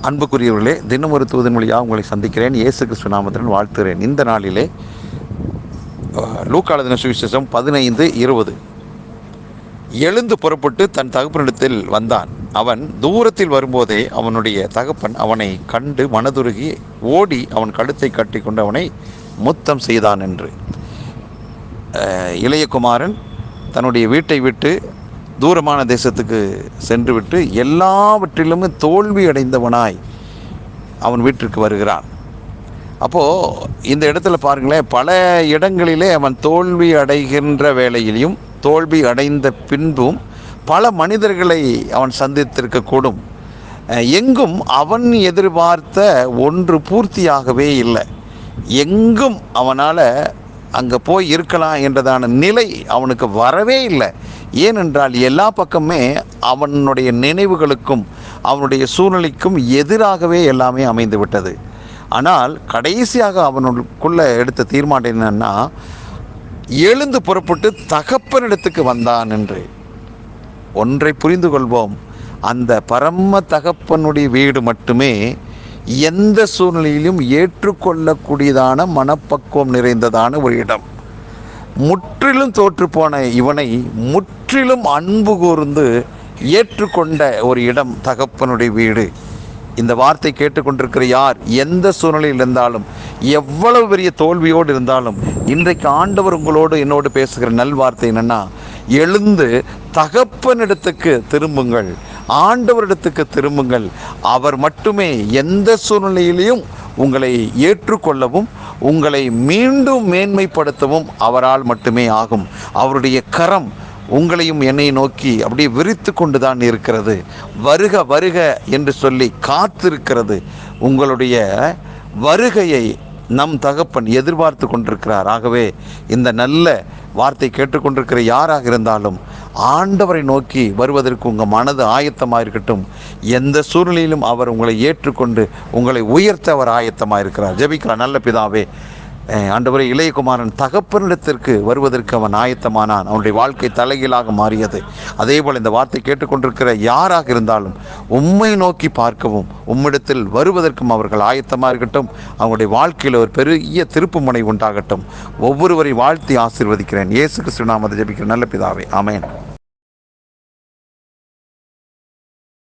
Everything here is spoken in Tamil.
அன்புக்குரியவர்களே, தினம் ஒரு தூதன் மொழியாக உங்களை சந்திக்கிறேன். இயேசு கிறிஸ்து நாமத்துடன் வாழ்த்துகிறேன். இந்த நாளிலே லூக்கா எழுதின சுவிசேஷம் 15:20. எழுந்து புறப்பட்டு தன் தகப்பனிடத்தில் வந்தான். அவன் தூரத்தில் வரும்போதே அவனுடைய தகப்பன் அவனை கண்டு மனதுருகி ஓடி அவன் கழுத்தை கட்டி கொண்டு அவனை முத்தம் செய்தான் என்று. இளைய குமாரன் தன்னுடைய வீட்டை விட்டு தூரமான தேசத்துக்கு சென்று விட்டு எல்லாவற்றிலும் தோல்வி அடைந்தவனாய் அவன் வீட்டிற்கு வருகிறான். அப்போது இந்த இடத்துல பாருங்களேன், பல இடங்களிலே அவன் தோல்வி அடைகின்ற வேளையிலையும் தோல்வி அடைந்த பின்பும் பல மனிதர்களை அவன் சந்தித்திருக்கக்கூடும். எங்கும் அவன் எதிர்பார்த்த ஒன்று பூர்த்தியாகவே இல்லை. எங்கும் அவனால் அங்கே போய் இருக்கலாம் என்றதான நிலை அவனுக்கு வரவே இல்லை. ஏனென்றால் எல்லா பக்கமே அவனுடைய நினைவுகளுக்கும் அவனுடைய சூழ்நிலைக்கும் எதிராகவே எல்லாமே அமைந்து விட்டது. ஆனால் கடைசியாக அவனுக்குள்ளே எடுத்த தீர்மானம் என்னன்னா, எழுந்து புறப்பட்டு தகப்பனிடத்துக்கு வந்தான் என்று. ஒன்றை புரிந்து கொள்வோம், அந்த பரம தகப்பனுடைய வீடு மட்டுமே எந்த சூழ்நிலையிலும் ஏற்றுக்கொள்ளக்கூடியதான மனப்பக்குவம் நிறைந்ததான ஒரு இடம். முற்றிலும் தோற்று போன இவனை முற்றிலும் அன்பு கூர்ந்து ஏற்றுக்கொண்ட ஒரு இடம் தகப்பனுடைய வீடு. இந்த வார்த்தை கேட்டுக்கொண்டிருக்கிற யார் எந்த சூழ்நிலையில் இருந்தாலும், எவ்வளவு பெரிய தோல்வியோடு இருந்தாலும், இன்றைக்கு ஆண்டவர் உங்களோடு என்னோடு பேசுகிற நல்வார்த்தை என்னன்னா, எழுந்து தகப்பனிடத்துக்கு திரும்புங்கள், ஆண்டவரிடத்துக்கு திரும்புங்கள். அவர் மட்டுமே எந்த சூழ்நிலையிலையும் உங்களை ஏற்றுக்கொள்ளவும் உங்களை மீண்டும் மேன்மைப்படுத்தவும் அவரால் மட்டுமே ஆகும். அவருடைய கரம் உங்களையும் என்னை நோக்கி அப்படியே விரித்து கொண்டு தான் இருக்கிறது. வருக வருக என்று சொல்லி காத்திருக்கிறது. உங்களுடைய வருகையை நம் தகப்பன் எதிர்பார்த்து கொண்டிருக்கிறார். ஆகவே இந்த நல்ல வார்த்தை கேட்டுக்கொண்டிருக்கிற யாராக இருந்தாலும் ஆண்டவரை நோக்கி வருவதற்கு உங்கள் மனது ஆயத்தமாக இருக்கட்டும். எந்த சூழ்நிலையிலும் அவர் உங்களை ஏற்றுக்கொண்டு உங்களை உயர்த்த அவர் ஆயத்தமாக இருக்கிறார். ஜெபிக்கலாம். நல்ல பிதாவே, ஆண்டவரே, இளையகுமாரன் தகப்பனிடத்திற்கு வருவதற்கு அவன் ஆயத்தமானான். அவனுடைய வாழ்க்கை தலைகீழாக மாறியது. அதே போல் இந்த வார்த்தை கேட்டுக்கொண்டிருக்கிற யாராக இருந்தாலும் உம்மை நோக்கி பார்க்கவும் உம்மிடத்தில் வருவதற்கும் அவர்கள் ஆயத்தமாக இருக்கட்டும். அவங்களுடைய வாழ்க்கையில் ஒரு பெரிய திருப்பு முனை உண்டாகட்டும். ஒவ்வொருவரை வாழ்த்தி ஆசீர்வதிக்கிறேன். இயேசு கிறிஸ்து நாமத்தில் ஜெபிக்கிறேன் நல்ல பிதாவே, ஆமென்.